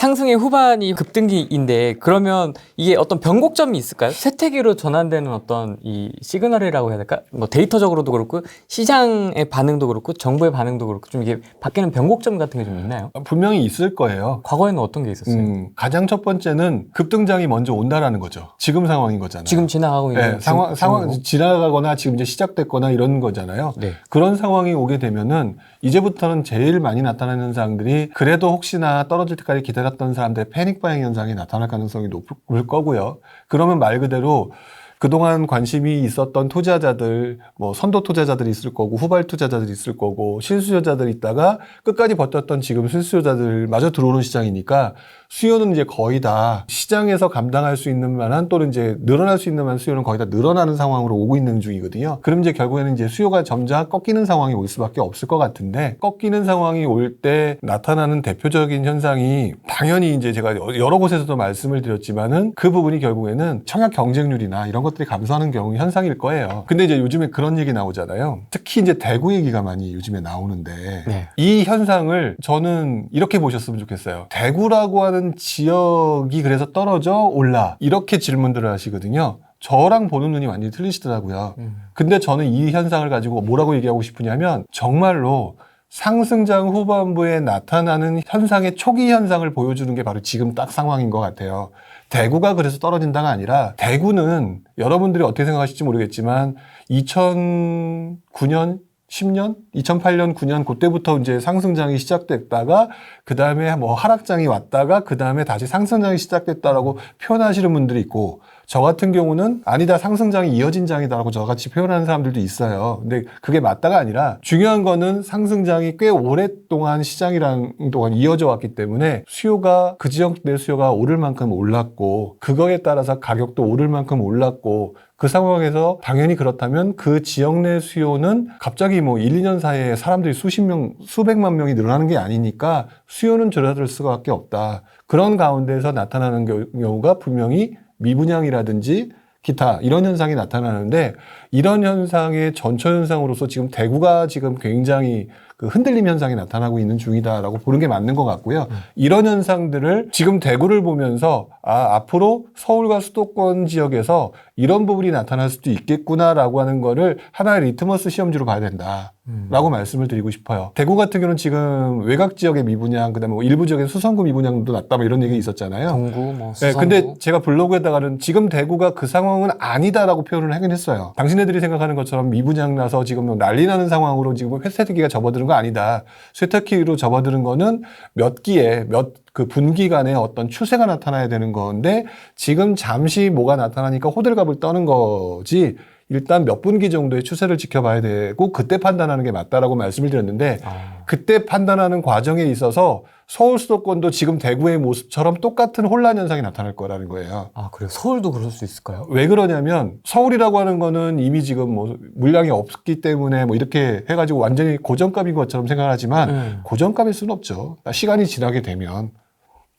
상승의 후반이 급등기인데 그러면 이게 어떤 변곡점이 있을까요? 쇠퇴기로 전환되는 어떤 이 시그널이라고 해야 될까? 뭐 데이터적으로도 그렇고 시장의 반응도 그렇고 정부의 반응도 그렇고 좀 이게 바뀌는 변곡점 같은 게 좀 있나요? 분명히 있을 거예요. 과거에는 어떤 게 있었어요? 가장 첫 번째는 급등장이 먼저 온다라는 거죠. 지금 상황인 거잖아요. 지금 지나가고 있는 네, 상황 지나가거나 지금 이제 시작됐거나 이런 거잖아요. 네. 그런 상황이 오게 되면은 이제부터는 제일 많이 나타나는 현상들이 그래도 혹시나 떨어질 때까지 기다렸던 사람들의 패닉 바잉 현상이 나타날 가능성이 높을 거고요. 그러면 말 그대로 그동안 관심이 있었던 투자자들, 뭐 선도 투자자들이 있을 거고 후발 투자자들이 있을 거고 실수요자들이 있다가 끝까지 버텼던 지금 실수요자들 마저 들어오는 시장이니까 수요는 이제 거의 다 시장에서 감당할 수 있는 만한 또는 이제 늘어날 수 있는 만한 수요는 거의 다 늘어나는 상황으로 오고 있는 중이거든요. 그럼 이제 결국에는 이제 수요가 점차 꺾이는 상황이 올 수밖에 없을 것 같은데 꺾이는 상황이 올 때 나타나는 대표적인 현상이 당연히 이제 제가 여러 곳에서도 말씀을 드렸지만은 그 부분이 결국에는 청약 경쟁률이나 이런 것들이 감소하는 경우 현상일 거예요. 근데 이제 요즘에 그런 얘기 나오잖아요. 특히 이제 대구 얘기가 많이 요즘에 나오는데 네. 이 현상을 저는 이렇게 보셨으면 좋겠어요. 대구라고 하는 지역이 그래서 떨어져 올라 이렇게 질문들을 하시거든요. 저랑 보는 눈이 완전히 틀리시더라고요. 근데 저는 이 현상을 가지고 뭐라고 얘기하고 싶으냐면 정말로 상승장 후반부에 나타나는 현상의 초기 현상을 보여주는 게 바로 지금 딱 상황인 것 같아요. 대구가 그래서 떨어진다가 아니라 대구는 여러분들이 어떻게 생각하실지 모르겠지만 2009년 10년? 2008년, 9년 그때부터 이제 상승장이 시작됐다가 그 다음에 뭐 하락장이 왔다가 그 다음에 다시 상승장이 시작됐다라고 표현하시는 분들이 있고 저 같은 경우는 아니다 상승장이 이어진 장이다라고 저같이 표현하는 사람들도 있어요. 근데 그게 맞다가 아니라 중요한 거는 상승장이 꽤 오랫동안 시장이랑 동안 이어져 왔기 때문에 수요가 그 지역 내 수요가 오를 만큼 올랐고 그거에 따라서 가격도 오를 만큼 올랐고 그 상황에서 당연히 그렇다면 그 지역 내 수요는 갑자기 뭐 1, 2년 사이에 사람들이 수십 명, 수백만 명이 늘어나는 게 아니니까 수요는 줄어들 수밖에 없다. 그런 가운데서 나타나는 경우가 분명히 미분양이라든지 기타 이런 현상이 나타나는데 이런 현상의 전초 현상으로서 지금 대구가 지금 굉장히 그 흔들림 현상이 나타나고 있는 중이다라고 보는 게 맞는 것 같고요. 이런 현상들을 지금 대구를 보면서 앞으로 서울과 수도권 지역에서 이런 부분이 나타날 수도 있겠구나라고 하는 거를 하나의 리트머스 시험지로 봐야 된다라고 말씀을 드리고 싶어요. 대구 같은 경우는 지금 외곽 지역의 미분양, 그다음에 뭐 일부 지역의 수성구 미분양도 낮다 뭐 이런 얘기 있었잖아요. 동구, 뭐 네, 수성구. 근데 제가 블로그에다가는 지금 대구가 그 상황은 아니다라고 표현을 하긴 했어요. 당신네들이 생각하는 것처럼 미분양 나서 지금 난리 나는 상황으로 지금 쇠퇴기가 접어드는 거 아니다. 쇠퇴기로 접어드는 거는 몇 기에 그 분기간에 어떤 추세가 나타나야 되는 건데 지금 잠시 뭐가 나타나니까 호들갑을 떠는 거지 일단 몇 분기 정도의 추세를 지켜봐야 되고 그때 판단하는 게 맞다라고 말씀을 드렸는데 그때 판단하는 과정에 있어서 서울 수도권도 지금 대구의 모습처럼 똑같은 혼란 현상이 나타날 거라는 거예요. 아, 그래요? 서울도 그럴 수 있을까요? 왜 그러냐면 서울이라고 하는 거는 이미 지금 뭐 물량이 없기 때문에 뭐 이렇게 해가지고 완전히 고정값인 것처럼 생각하지만 고정값일 수는 없죠. 시간이 지나게 되면.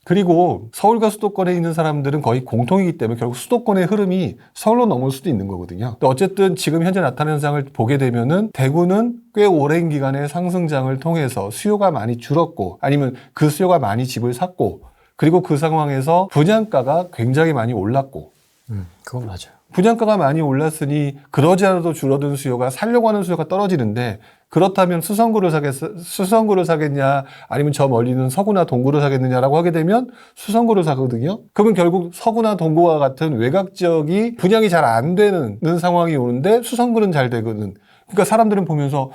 그리고 서울과 수도권에 있는 사람들은 거의 공통이기 때문에 결국 수도권의 흐름이 서울로 넘을 수도 있는 거거든요. 어쨌든 지금 현재 나타나는 현상을 보게 되면은 대구는 꽤 오랜 기간의 상승장을 통해서 수요가 많이 줄었고 아니면 그 수요가 많이 집을 샀고 그리고 그 상황에서 분양가가 굉장히 많이 올랐고 그건 맞아요. 분양가가 많이 올랐으니 그러지 않아도 줄어든 수요가 살려고 하는 수요가 떨어지는데 그렇다면 수성구를 사겠냐 아니면 저 멀리는 서구나 동구를 사겠느냐라고 하게 되면 수성구를 사거든요. 그러면 결국 서구나 동구와 같은 외곽 지역이 분양이 잘 안 되는 상황이 오는데 수성구는 잘 되거든. 그러니까 사람들은 보면서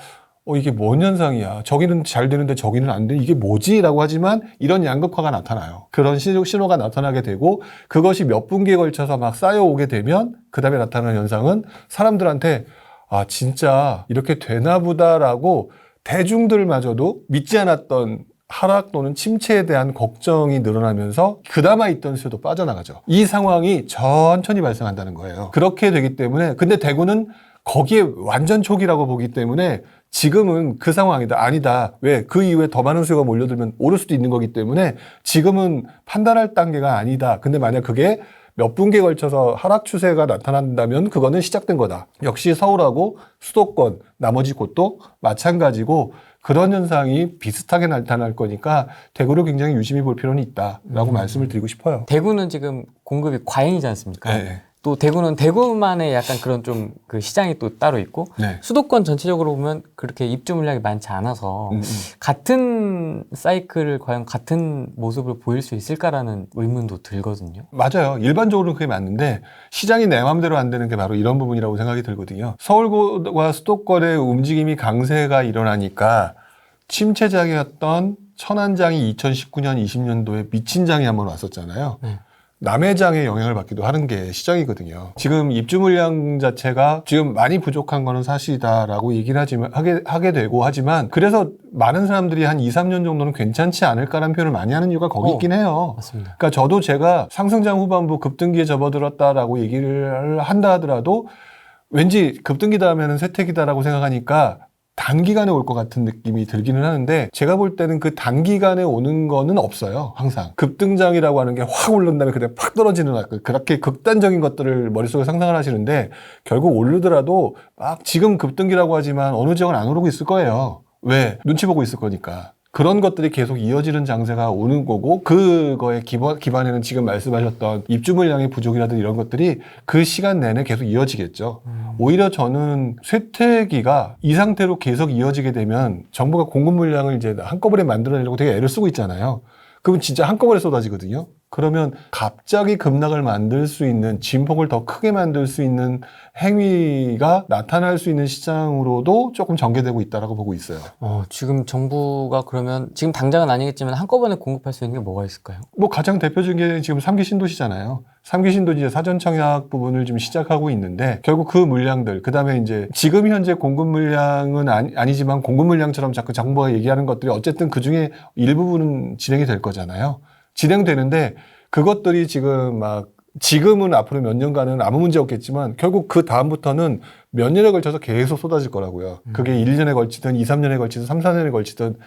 이게 뭔 현상이야. 저기는 잘 되는데 저기는 안 돼. 이게 뭐지? 라고 하지만 이런 양극화가 나타나요. 그런 신호가 나타나게 되고 그것이 몇 분기에 걸쳐서 막 쌓여오게 되면 그 다음에 나타나는 현상은 사람들한테 진짜 이렇게 되나 보다라고 대중들마저도 믿지 않았던 하락 또는 침체에 대한 걱정이 늘어나면서 그나마 있던 수요도 빠져나가죠. 이 상황이 천천히 발생한다는 거예요. 그렇게 되기 때문에 근데 대구는 거기에 완전 초기라고 보기 때문에 지금은 그 상황이다. 아니다. 왜? 그 이후에 더 많은 수요가 몰려들면 오를 수도 있는 거기 때문에 지금은 판단할 단계가 아니다. 근데 만약 그게 몇 분기에 걸쳐서 하락 추세가 나타난다면 그거는 시작된 거다. 역시 서울하고 수도권, 나머지 곳도 마찬가지고 그런 현상이 비슷하게 나타날 거니까 대구를 굉장히 유심히 볼 필요는 있다라고 말씀을 드리고 싶어요. 대구는 지금 공급이 과잉이지 않습니까? 네. 또 대구는 대구만의 약간 그런 좀 그 시장이 또 따로 있고 네. 수도권 전체적으로 보면 그렇게 입주 물량이 많지 않아서 같은 사이클을 과연 같은 모습을 보일 수 있을까라는 의문도 들거든요. 맞아요. 일반적으로는 그게 맞는데 시장이 내 마음대로 안 되는 게 바로 이런 부분이라고 생각이 들거든요. 서울과 수도권의 움직임이 강세가 일어나니까 침체장이었던 천안장이 2019년, 20년도에 미친 장이 한번 왔었잖아요. 네. 남해장의 영향을 받기도 하는 게 시장이거든요. 지금 입주 물량 자체가 지금 많이 부족한 거는 사실이다라고 얘기를 하게 되고 하지만 그래서 많은 사람들이 한 2, 3년 정도는 괜찮지 않을까라는 표현을 많이 하는 이유가 거기 있긴 해요. 맞습니다. 그러니까 저도 제가 상승장 후반부 급등기에 접어들었다라고 얘기를 한다 하더라도 왠지 급등기다 하면은 쇠퇴기다라고 생각하니까 단기간에 올 것 같은 느낌이 들기는 하는데 제가 볼 때는 그 단기간에 오는 거는 없어요. 항상 급등장이라고 하는 게 확 오른 다음에 그냥 팍 떨어지는 그렇게 극단적인 것들을 머릿속에 상상을 하시는데 결국 오르더라도 막 지금 급등기라고 하지만 어느 지역은 안 오르고 있을 거예요. 왜? 눈치 보고 있을 거니까. 그런 것들이 계속 이어지는 장세가 오는 거고 그거의 기반에는 지금 말씀하셨던 입주 물량의 부족이라든지 이런 것들이 그 시간 내내 계속 이어지겠죠. 오히려 저는 쇠퇴기가 이 상태로 계속 이어지게 되면 정부가 공급 물량을 이제 한꺼번에 만들어내려고 되게 애를 쓰고 있잖아요. 그러면 진짜 한꺼번에 쏟아지거든요. 그러면 갑자기 급락을 만들 수 있는 진폭을 더 크게 만들 수 있는 행위가 나타날 수 있는 시장으로도 조금 전개되고 있다라고 보고 있어요. 지금 정부가 그러면 지금 당장은 아니겠지만 한꺼번에 공급할 수 있는 게 뭐가 있을까요? 뭐 가장 대표적인 게 지금 3기 신도시잖아요. 3기 신도시 이제 사전 청약 부분을 지금 시작하고 있는데 결국 그 물량들 그다음에 이제 지금 현재 공급 물량은 아니지만 공급 물량처럼 자꾸 정부가 얘기하는 것들이 어쨌든 그중에 일부분은 진행이 될 거잖아요. 진행되는데 그것들이 지금은 앞으로 몇 년간은 아무 문제 없겠지만 결국 그 다음부터는 몇 년에 걸쳐서 계속 쏟아질 거라고요. 그게 1년에 걸치든 2, 3년에 걸치든 3, 4년에 걸치든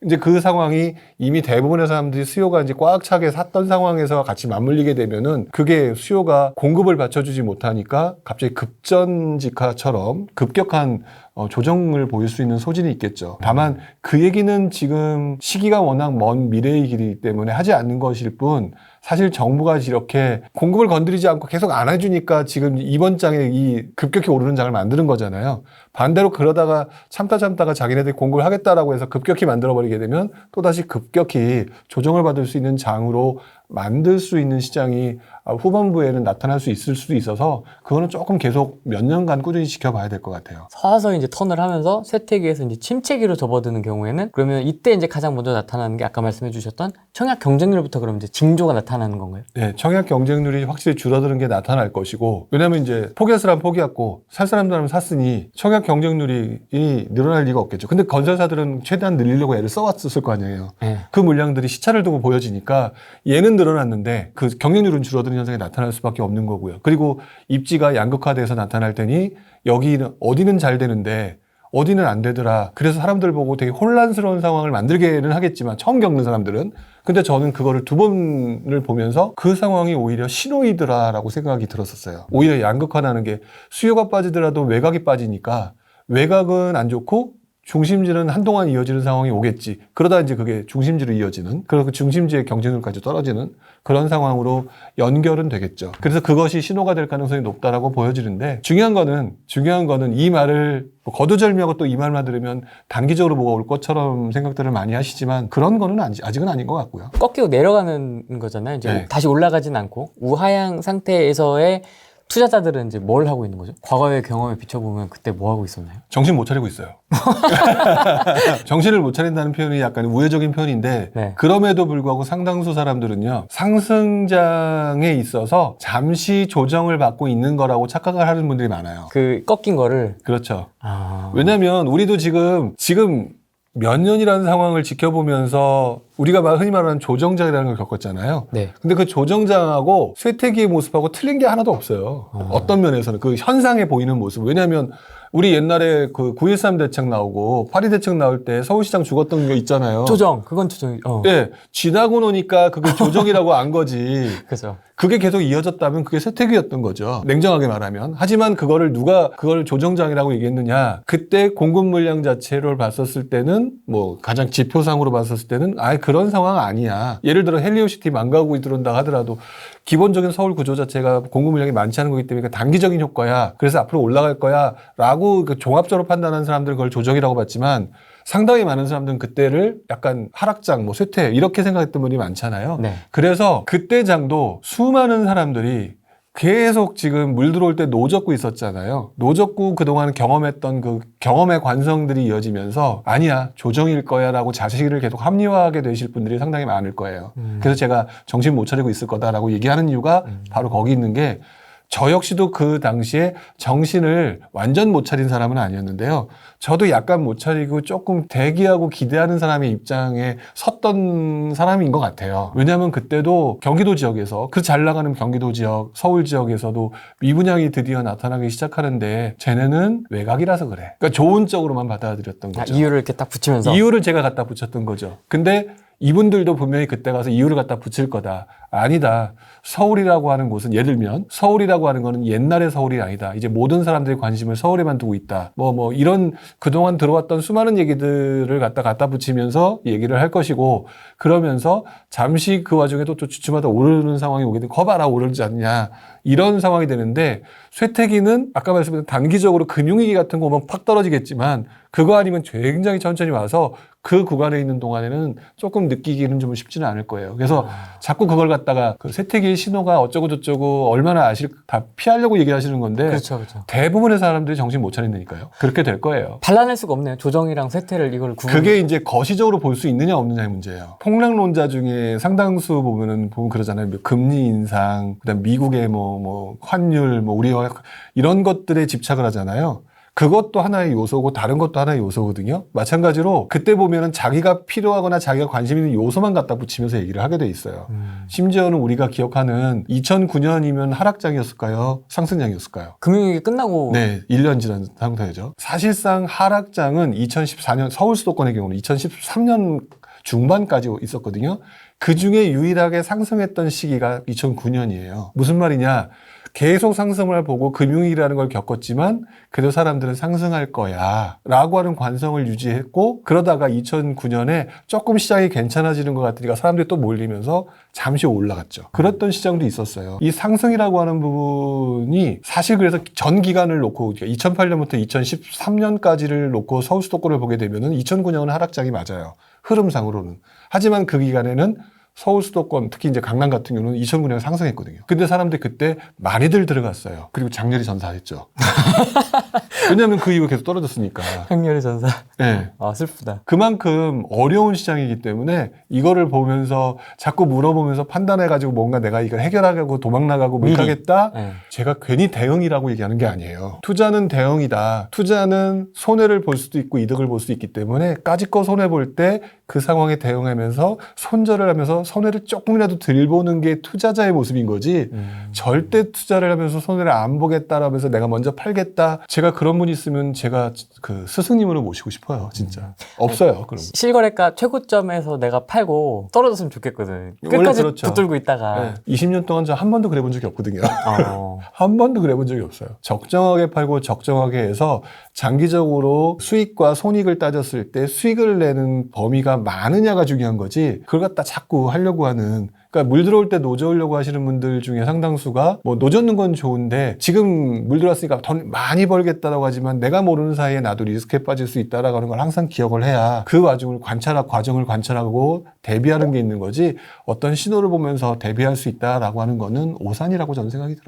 이제 그 상황이 이미 대부분의 사람들이 수요가 이제 꽉 차게 샀던 상황에서 같이 맞물리게 되면은 그게 수요가 공급을 받쳐주지 못하니까 갑자기 급전직하처럼 급격한 조정을 보일 수 있는 소진이 있겠죠. 다만 그 얘기는 지금 시기가 워낙 먼 미래이기 때문에 하지 않는 것일 뿐 사실 정부가 이렇게 공급을 건드리지 않고 계속 안 해주니까 지금 이번 장에 이 급격히 오르는 장을 만드는 거잖아요. 반대로 그러다가 참다가 자기네들이 공급을 하겠다라고 해서 급격히 만들어버리게 되면 또다시 급격히 조정을 받을 수 있는 장으로 만들 수 있는 시장이 후반부에는 나타날 수 있을 수도 있어서 그거는 조금 계속 몇 년간 꾸준히 지켜봐야 될 것 같아요. 서서히 이제 턴을 하면서 쇠퇴기에서 이제 침체기로 접어드는 경우에는 그러면 이때 이제 가장 먼저 나타나는 게 아까 말씀해 주셨던 청약 경쟁률부터 그럼 이제 징조가 나타나는 건가요? 네, 청약 경쟁률이 확실히 줄어드는 게 나타날 것이고 왜냐면 이제 포기할 사람 포기했고 살 사람들은 샀으니 청약 경쟁률이 늘어날 리가 없겠죠. 근데 건설사들은 최대한 늘리려고 애를 써왔을 거 아니에요. 네. 그 물량들이 시차를 두고 보여지니까 얘는 늘어났는데 그 경쟁률은 줄어드는 현상이 나타날 수밖에 없는 거고요. 그리고 입지가 양극화돼서 나타날 테니 여기는 어디는 잘 되는데 어디는 안 되더라. 그래서 사람들 보고 되게 혼란스러운 상황을 만들게는 하겠지만 처음 겪는 사람들은 근데 저는 그거를 두 번을 보면서 그 상황이 오히려 신호이더라라고 생각이 들었었어요. 오히려 양극화라는 게 수요가 빠지더라도 외곽이 빠지니까 외곽은 안 좋고 중심지는 한동안 이어지는 상황이 오겠지. 그러다 이제 그게 중심지로 이어지는, 그리고 그 중심지의 경쟁률까지 떨어지는 그런 상황으로 연결은 되겠죠. 그래서 그것이 신호가 될 가능성이 높다라고 보여지는데 중요한 거는 이 말을 거두절미하고 또 이 말만 들으면 단기적으로 뭐가 올 것처럼 생각들을 많이 하시지만 그런 거는 아직은 아닌 것 같고요. 꺾이고 내려가는 거잖아요. 이제 네. 다시 올라가진 않고 우하향 상태에서의 투자자들은 이제 뭘 하고 있는 거죠? 과거의 경험에 비춰보면 그때 뭐 하고 있었나요? 정신 못 차리고 있어요. 정신을 못 차린다는 표현이 약간 우회적인 표현인데 네. 그럼에도 불구하고 상당수 사람들은요. 상승장에 있어서 잠시 조정을 받고 있는 거라고 착각을 하는 분들이 많아요. 그 꺾인 거를 그렇죠. 왜냐면 우리도 지금 몇 년이라는 상황을 지켜보면서 우리가 흔히 말하는 조정장이라는 걸 겪었잖아요. 네. 근데 그 조정장하고 쇠퇴기의 모습하고 틀린 게 하나도 없어요. 어떤 면에서는 그 현상에 보이는 모습. 왜냐하면 우리 옛날에 그 9.13 대책 나오고 8.2 대책 나올 때 서울시장 죽었던 거 있잖아요. 조정, 그건 조정. 네, 지나고 노니까 그게 조정이라고 안 거지. 그죠. 그게 계속 이어졌다면 그게 세태기였던 거죠. 냉정하게 말하면. 하지만 그거를 누가 그걸 조정장이라고 얘기했느냐. 그때 공급 물량 자체를 봤었을 때는 뭐 가장 지표상으로 봤었을 때는 그런 상황 아니야. 예를 들어 헬리오시티 망가고 들어온다 하더라도 기본적인 서울 구조 자체가 공급 물량이 많지 않은 거기 때문에 단기적인 효과야. 그래서 앞으로 올라갈 거야. 라고 종합적으로 판단하는 사람들은 그걸 조정이라고 봤지만 상당히 많은 사람들은 그때를 약간 하락장, 뭐 쇠퇴 이렇게 생각했던 분이 많잖아요. 네. 그래서 그때 장도 수많은 사람들이 계속 지금 물 들어올 때 노젓고 있었잖아요. 노젓고 그동안 경험했던 그 경험의 관성들이 이어지면서 아니야, 조정일 거야 라고 자식을 계속 합리화하게 되실 분들이 상당히 많을 거예요. 그래서 제가 정신 못 차리고 있을 거다라고 얘기하는 이유가 바로 거기 있는 게 저 역시도 그 당시에 정신을 완전 못 차린 사람은 아니었는데요. 저도 약간 못 차리고 조금 대기하고 기대하는 사람의 입장에 섰던 사람인 것 같아요. 왜냐하면 그때도 경기도 지역에서 그 잘 나가는 경기도 지역, 서울 지역에서도 미분양이 드디어 나타나기 시작하는데 쟤네는 외곽이라서 그래. 그러니까 좋은 쪽으로만 받아들였던 거죠. 이유를 이렇게 딱 붙이면서. 이유를 제가 갖다 붙였던 거죠. 근데 이분들도 분명히 그때 가서 이유를 갖다 붙일 거다. 아니다. 서울이라고 하는 곳은 예를 들면 서울이라고 하는 거는 옛날의 서울이 아니다. 이제 모든 사람들의 관심을 서울에만 두고 있다. 뭐 이런 그동안 들어왔던 수많은 얘기들을 갖다 붙이면서 얘기를 할 것이고 그러면서 잠시 그 와중에도 또 주춤하다 오르는 상황이 오게 되면 거봐라 오르지 않냐. 이런 상황이 되는데 쇠퇴기는 아까 말씀드린 단기적으로 금융위기 같은 거 오면 팍 떨어지겠지만 그거 아니면 굉장히 천천히 와서 그 구간에 있는 동안에는 조금 느끼기는 좀 쉽지는 않을 거예요. 그래서 자꾸 그걸 갖다가 그 쇠퇴기의 신호가 어쩌고 저쩌고 얼마나 다 피하려고 얘기하시는 건데 그렇죠, 그렇죠. 대부분의 사람들이 정신 못 차린다니까요. 그렇게 될 거예요. 발라낼 수가 없네요. 조정이랑 쇠퇴를 이걸 그게 이제 거시적으로 볼 수 있느냐 없느냐의 문제예요. 폭락론자 중에 상당수 보면 그러잖아요. 금리 인상, 그다음 미국의 뭐 환율, 뭐 우리와 이런 것들에 집착을 하잖아요. 그것도 하나의 요소고 다른 것도 하나의 요소거든요. 마찬가지로 그때 보면은 자기가 필요하거나 자기가 관심 있는 요소만 갖다 붙이면서 얘기를 하게 돼 있어요. 심지어는 우리가 기억하는 2009년이면 하락장이었을까요? 상승장이었을까요? 금융위기 끝나고. 네, 1년 지난 상태죠. 사실상 하락장은 2014년 서울 수도권의 경우는 2013년 중반까지 있었거든요. 그 중에 유일하게 상승했던 시기가 2009년이에요. 무슨 말이냐? 계속 상승을 보고 금융위기라는 걸 겪었지만 그래도 사람들은 상승할 거야 라고 하는 관성을 유지했고 그러다가 2009년에 조금 시장이 괜찮아지는 것 같으니까 사람들이 또 몰리면서 잠시 올라갔죠. 그랬던 시장도 있었어요. 이 상승이라고 하는 부분이 사실 그래서 전 기간을 놓고 2008년부터 2013년까지를 놓고 서울 수도권을 보게 되면은 2009년은 하락장이 맞아요. 흐름상으로는. 하지만 그 기간에는 서울 수도권, 특히 이제 강남 같은 경우는 2009년에 상승했거든요. 근데 사람들이 그때 많이들 들어갔어요. 그리고 장렬히 전사했죠. 왜냐하면 그 이후 계속 떨어졌으니까. 행렬의 전사. 네. 아, 슬프다. 그만큼 어려운 시장이기 때문에 이거를 보면서 자꾸 물어보면서 판단해가지고 뭔가 내가 이걸 해결하려고 도망나가고 못 하겠다? 네. 제가 괜히 대응이라고 얘기하는 게 아니에요. 투자는 대응이다. 투자는 손해를 볼 수도 있고 이득을 볼 수 있기 때문에 까짓거 손해 볼 때 그 상황에 대응하면서 손절을 하면서 손해를 조금이라도 덜 보는 게 투자자의 모습인 거지 절대 투자를 하면서 손해를 안 보겠다라면서 내가 먼저 팔겠다. 제가 그런 분 있으면 제가 그 스승님으로 모시고 싶어요. 진짜. 없어요. 그럼. 실거래가 최고점에서 내가 팔고 떨어졌으면 좋겠거든. 원래 끝까지 그렇죠. 붙들고 있다가. 네. 20년 동안 저 한 번도 그래 본 적이 없거든요. 어. 한 번도 그래 본 적이 없어요. 적정하게 팔고 적정하게 해서 장기적으로 수익과 손익을 따졌을 때 수익을 내는 범위가 많으냐가 중요한 거지 그걸 갖다 자꾸 하려고 하는 그러니까 물 들어올 때 노져오려고 하시는 분들 중에 상당수가 뭐 노젓는 건 좋은데 지금 물 들어왔으니까 돈 많이 벌겠다라고 하지만 내가 모르는 사이에 나도 리스크에 빠질 수 있다라고 하는 걸 항상 기억을 해야 그 과정을 관찰하고 대비하는 게 있는 거지 어떤 신호를 보면서 대비할 수 있다라고 하는 거는 오산이라고 저는 생각이 들어요.